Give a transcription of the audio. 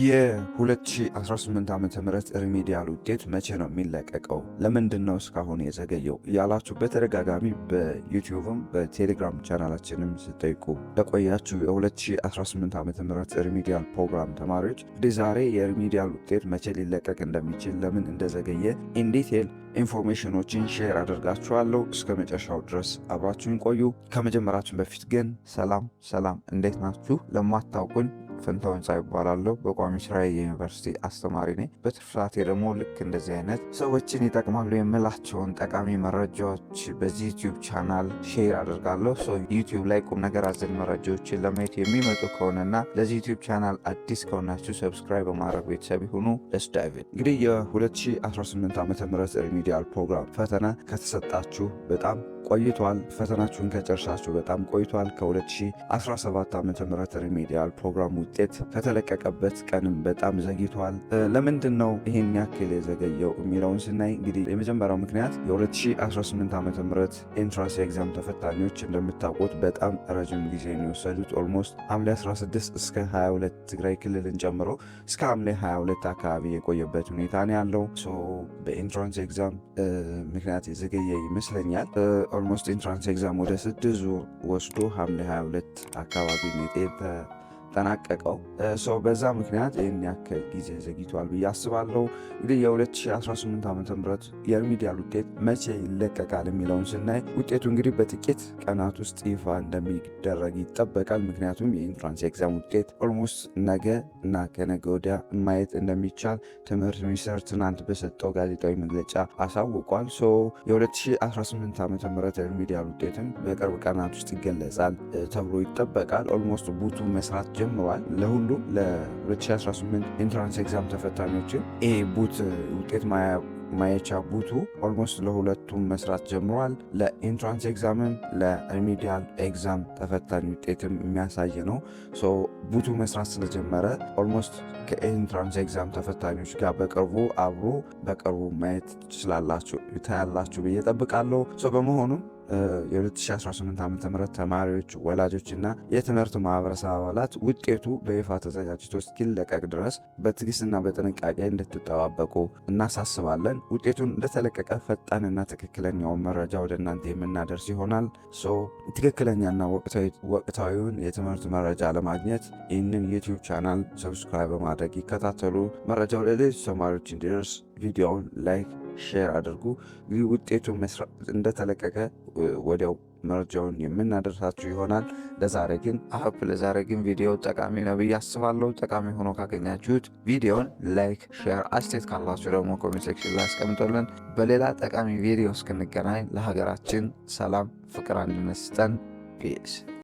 የ2018 ዓመተ ምህረት ሪሚዲያል ውጤት መቼ ነው የሚለቀቀው? ለምንድን ነው እስካሁን የዘገየው? ያላችሁ በተደጋጋሚ በዩቲዩብም በቴሌግራም ቻናላችንም ስጠይቁ ለቆያችሁ የ2018 ዓመተ ምህረት ሪሚዲያል ፕሮግራም ተማሪዎች እንግዲህ ዛሬ የሪሚዲያል ውጤት መቼ ሊለቀቅ እንደሚችል፣ ለምን እንደዘገየ ኢንዲቴል ኢንፎርሜሽኖችን ሼር አደርጋችኋለሁ። እስከ መጨረሻው ድረስ አብራችሁን ቆዩ። ከመጀመራችን በፊት ግን ሰላም፣ እንዴት ናችሁ? ለማታውቁኝ ፈንታውን ጻይ ይባላለሁ። በቋሚ ስራ የዩኒቨርሲቲ አስተማሪ ነኝ። በትርፍ ሰዓቴ ደግሞ ልክ እንደዚህ አይነት ሰዎችን ይጠቅማሉ የምላቸውን ጠቃሚ መረጃዎች በዚህ ዩቲዩብ ቻናል ሼር አደርጋለሁ። ዩቲዩብ ላይ ቁም ነገር አዘል መረጃዎችን ለማየት የሚመጡ ከሆነና ለዚህ ዩቲዩብ ቻናል አዲስ ከሆናችሁ ሰብስክራይብ በማድረግ ቤተሰብ ይሁኑ። ለስ ዳይቭ እንግዲህ የ2018 ዓመተ ምህረት ሪሚዲያል ፕሮግራም ፈተና ከተሰጣችሁ በጣም ቆይቷል። ፈተናችሁን ከጨርሳችሁ በጣም ቆይቷል። ከ2017 ዓመተ ምህረት ሪሚዲያል ፕሮግራም ውጤት ከተለቀቀበት ቀንም በጣም ዘግይቷል። ለምንድን ነው ይሄን ያክል የዘገየው የሚለውን ስናይ እንግዲህ የመጀመሪያው ምክንያት የ2018 ዓመተ ምህረት ኤንትራንስ ኤግዛም ተፈታኞች እንደምታውቁት በጣም ረጅም ጊዜ ነው የወሰዱት። ኦልሞስት ሐምሌ 16 እስከ 22 ትግራይ ክልልን ጨምሮ እስከ ሐምሌ 22 አካባቢ የቆየበት ሁኔታ ነው ያለው። በኤንትራንስ ኤግዛም ምክንያት የዘገየ ይመስለኛል። ኦልሞስት ኢንትራንስ ኤግዛም ወደ 6 ዙር ወስዶ ሐምሌ 22 አካባቢ ነው ተጠናቀቀው። በዛ ምክንያት ይህን ያክል ጊዜ ዘግይቷል ብዬ አስባለሁ። እንግዲህ የ2018 ዓመተ ምህረት የሪሚዲያል ውጤት መቼ ይለቀቃል የሚለውን ስናይ ውጤቱ እንግዲህ በጥቂት ቀናት ውስጥ ይፋ እንደሚደረግ ይጠበቃል። ምክንያቱም የኢንትራንስ ኤግዛም ውጤት ኦልሞስት ነገ እና ከነገ ወዲያ ማየት እንደሚቻል ትምህርት ሚኒስቴር ትናንት በሰጠው ጋዜጣዊ መግለጫ አሳውቋል። የ2018 ዓመተ ምህረት ሪሚዲያል ውጤትም በቅርብ ቀናት ውስጥ ይገለጻል ተብሎ ይጠበቃል። ኦልሞስት ቡቱ መስራት ጀምሯል። ለሁሉም ለ2018 ኢንትራንስ ኤግዛም ተፈታኞችን ይሄ ቡት ውጤት ማየቻ ቡቱ ኦልሞስት ለሁለቱም መስራት ጀምሯል። ለኢንትራንስ ኤግዛምም ለሪሚዲያል ኤግዛም ተፈታኝ ውጤትም የሚያሳይ ነው። ቡቱ መስራት ስለጀመረ ኦልሞስት ከኢንትራንስ ኤግዛም ተፈታኞች ጋር በቅርቡ ማየት ትችላላችሁ ታያላችሁ ብዬ ጠብቃለሁ። በመሆኑም የ2018 ዓመተ ምህረት ተማሪዎች፣ ወላጆችና የትምህርት ማህበረሰብ አባላት ውጤቱ በይፋ ተዘጋጅቶ እስኪለቀቅ ድረስ በትዕግስትና በጥንቃቄ እንድትጠባበቁ እናሳስባለን። ውጤቱን እንደተለቀቀ ፈጣንና ትክክለኛውን መረጃ ወደ እናንተ የምናደርስ ይሆናል። ትክክለኛና ወቅታዊውን የትምህርት መረጃ ለማግኘት ይህንን ዩቲዩብ ቻናል ሰብስክራይብ በማድረግ ይከታተሉ። መረጃው ለሌሎች ተማሪዎች እንዲደርስ ቪዲዮውን ላይክ ሼር አድርጉ። ይህ ውጤቱ እንደተለቀቀ ወዲያው መረጃውን የምናደርሳችሁ ይሆናል። ለዛሬ ግን ቪዲዮ ጠቃሚ ነው ብዬ አስባለሁ። ጠቃሚ ሆኖ ካገኛችሁት ቪዲዮን ላይክ፣ ሼር፣ አስተያየት ካላችሁ ደግሞ ኮሜንት ሴክሽን ላይ አስቀምጡልን። በሌላ ጠቃሚ ቪዲዮ እስክንገናኝ ለሀገራችን ሰላም፣ ፍቅር፣ አንድነት ስጠን። ፒስ